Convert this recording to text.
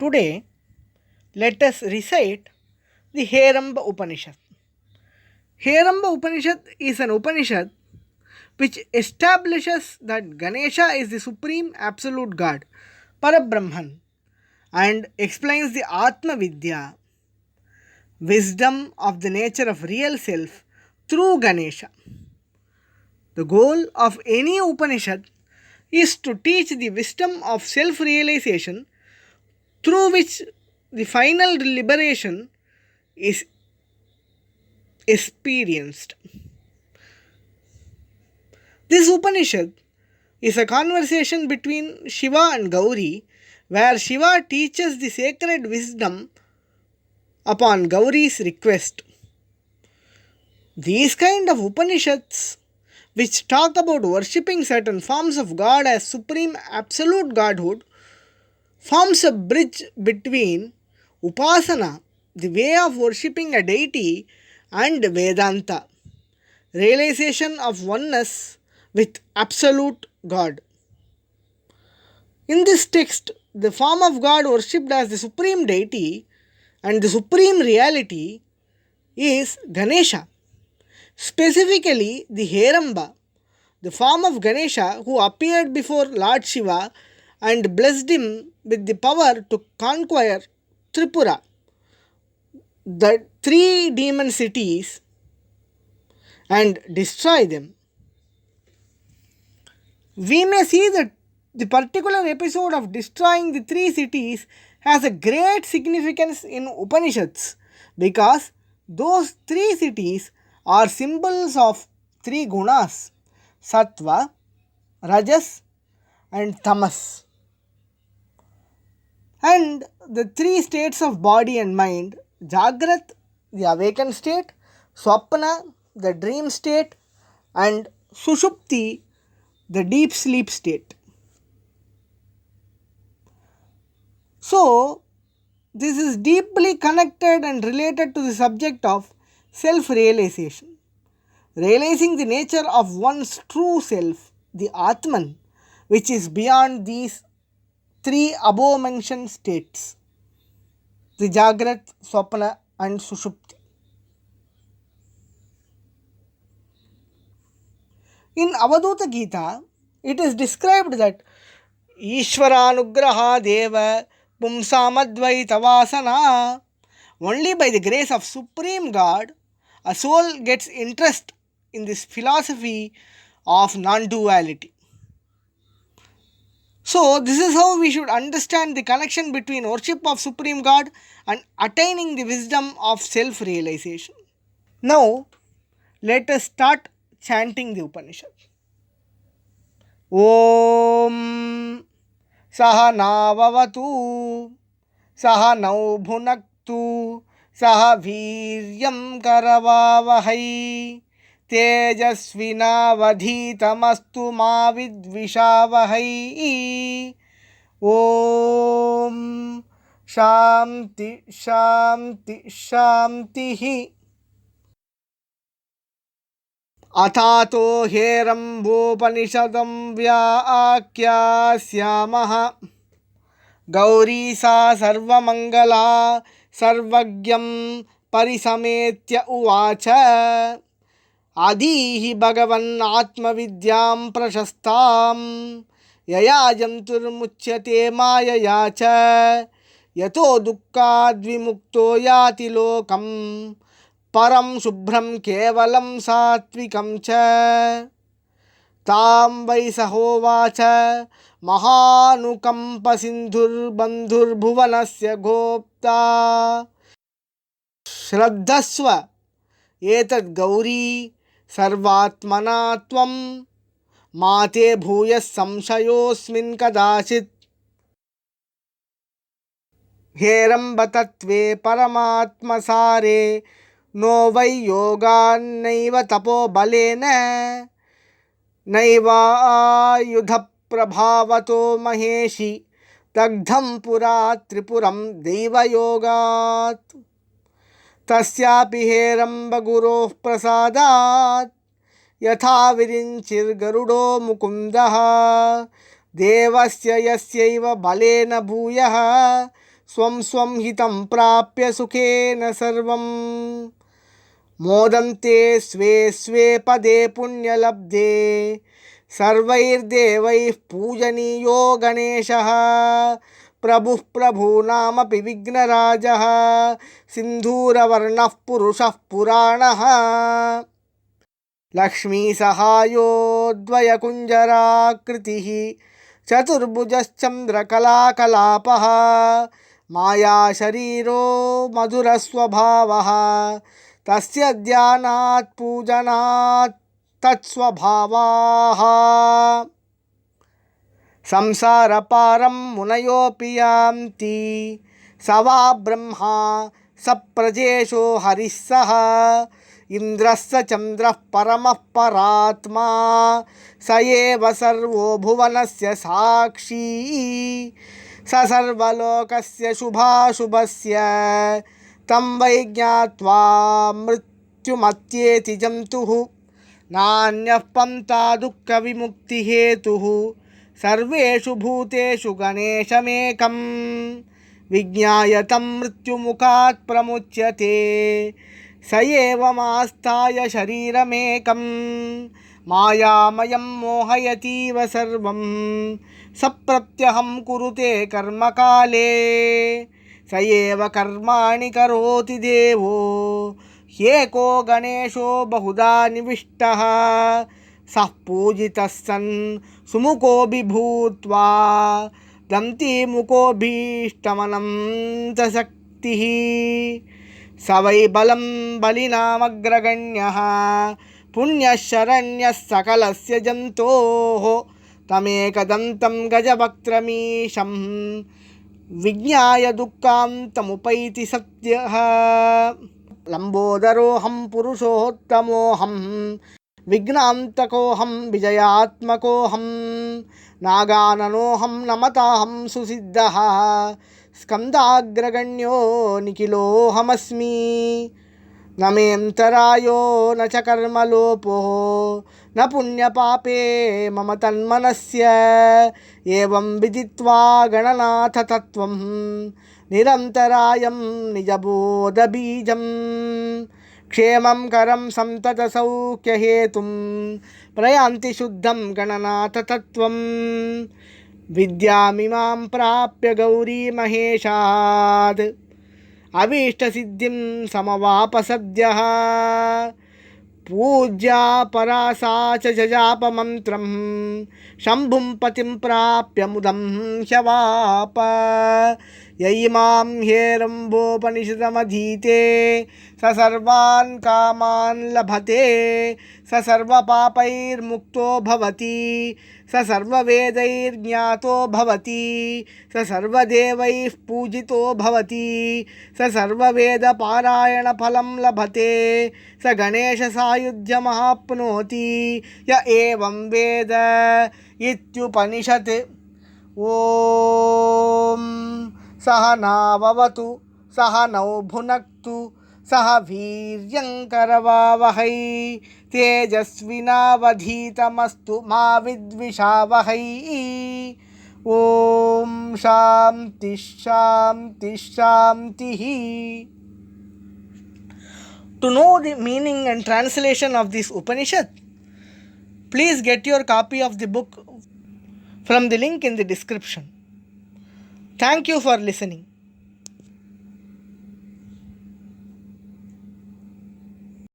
Today, let us recite the Heramba Upanishad. Heramba Upanishad is an Upanishad which establishes that Ganesha is the supreme absolute God, Parabrahman, and explains the Atma Vidya, wisdom of the nature of real self through Ganesha. The goal of any Upanishad is to teach the wisdom of self realization through which the final liberation is experienced. This Upanishad is a conversation between Shiva and Gauri, where Shiva teaches the sacred wisdom upon Gauri's request. These kind of Upanishads, which talk about worshipping certain forms of God as supreme absolute Godhood, forms a bridge between Upasana, the way of worshipping a deity, and Vedanta, realization of oneness with absolute God. In this text, the form of God worshipped as the supreme deity and the supreme reality is Ganesha, specifically the Heramba, the form of Ganesha who appeared before Lord Shiva and blessed him with the power to conquer Tripura, the three demon cities, and destroy them. We may see that the particular episode of destroying the three cities has a great significance in Upanishads because those three cities are symbols of three gunas: sattva, rajas, and tamas. And the three states of body and mind: Jagrat, the awakened state; Swapna, the dream state; and Sushupti, the deep sleep state. So, this is deeply connected and related to the subject of self realization. Realizing the nature of one's true self, the Atman, which is beyond these three above mentioned states, the Jagrat, Swapna, and Sushupti. In Avaduta Gita, it is described that Ishvaranugraha Deva Pumsamadvaitavasana. Only by the grace of Supreme God, a soul gets interest in this philosophy of non duality. So, this is how we should understand the connection between worship of Supreme God and attaining the wisdom of self realization. Now, let us start chanting the Upanishad. Om Sahanavavatu Sahanau Bhunaktu Saha Viryam Karavavahai Tejasvinavadhitamastu ma vidvishavahai. Om Shanti Shanti Shanti. अथातो हेरम्बोपनिषदं व्याख्यास्यामः Gauri सा सर्वमङ्गला सर्वज्ञं परिसमेत्य उवाच आदिहि भगवन्नात्मविद्यां प्रशस्तां यया जन्तुर्मुच्यते मायया च यतो दुःखाद्विमुक्तो याति लोकम् परं शुभ्रं केवलं सात्विकं च तां वै सहोवाच महानुकम्पसिन्धुर्बन्धुर्भुवनस्य गोप्ता श्रद्धस्व एतद्गौरी सर्वात्मना त्वं मा ते भूयः संशयोऽस्मिन् कदाचित् हेरम्बतत्त्वे परमात्मसारे नो वै योगान्नैव तपोबलेन नैवायुधप्रभावतो महेशि दग्धं पुरा त्रिपुरं दैवयोगात् तस्यापि हेरम्बगुरोः प्रसादात् यथा विरिञ्चिर्गरुडो मुकुन्दः देवस्य यस्यैव बलेन भूयः स्वं स्वं हितं प्राप्य सुखेन सर्वं मोदन्ते स्वे स्वे पदे पुण्यलब्धे सर्वैर्देवैः पूजनीयो गणेशः प्रभुः प्रभूनामपि विघ्नराजः सिन्धूरवर्णः पुरुषः पुराणः लक्ष्मीसहायो द्वयकुञ्जराकृतिः चतुर्भुजश्चन्द्रकलाकलापः मायाशरीरो मधुरस्वभावः तस्य ध्यानात् पूजनात् तत्स्वभावाः संसारपारं मुनयोऽपि यान्ति स वा ब्रह्मा स प्रजेशो हरिः सः इन्द्रस्य चन्द्रः परमः परात्मा स एव सर्वो भुवनस्य साक्षी स सर्वलोकस्य शुभाशुभस्य तं वै ज्ञात्वा मृत्युमत्येति जन्तुः नान्यः पन्था दुःखविमुक्तिहेतुः सर्वेषु भूतेषु गणेशमेकं विज्ञाय तं मृत्युमुखात् प्रमुच्यते स एवमास्ताय शरीरमेकं मायामयं मोहयतीव सर्वं सप्रत्यहं कुरुते कर्मकाले स एव कर्माणि करोति देवो ह्येको गणेशो बहुधा निविष्टः सः पूजितः सन् सुमुखो विभूत्वा दन्तिमुखोऽभीष्टमनन्तशक्तिः स वै बलं बलिनामग्रगण्यः पुण्यः शरण्यः सकलस्य जन्तोः तमेकदन्तं गजवक्त्रमीशं विज्ञाय दुःखान्तमुपैति सत्यः लम्बोदरोऽहं पुरुषोत्तमोऽहं विघ्नान्तकोऽहं विजयात्मकोऽहं नागाननोऽहं नमताहं सुसिद्धः स्कन्दाग्रगण्यो निखिलोऽहमस्मि न मेऽन्तरायो न च कर्मलोपो न पुण्यपापे मम तन्मनस्य एवं विदित्वा गणनाथ तत्त्वं निरन्तरायं निजबोधबीजं क्षेमं करं सन्ततसौख्यहेतुं प्रयान्ति शुद्धं गणनाथ तत्त्वं विद्यामिमां प्राप्य गौरीमहेशात् अभीष्टसिद्धिं समवाप सद्यः पूज्या परासा च जजापमन्त्रं शम्भुं पतिं प्राप्य मुदं ह्यवाप यैमां हेरम्बोपनिषदमधीते स सर्वान् कामान् लभते स सर्वपापैर्मुक्तो भवति स सर्ववेदैर्ज्ञातो भवति स सर्वदेवैः पूजितो भवति स सर्ववेदपारायणफलं लभते स गणेशसायुज्यमाप्नोति य एवं वेद इत्युपनिषत्। ॐ सहनाववतु सहनौ भुनक्तु सह वीर्यङ्करवावहै तेजस्विनावधीतमस्तु मा विद्विषावहै। ॐ शान्ति शान्ति शान्तिः। To know the meaning and translation of this Upanishad, please get your copy of the book from the link in the description. Thank you for listening.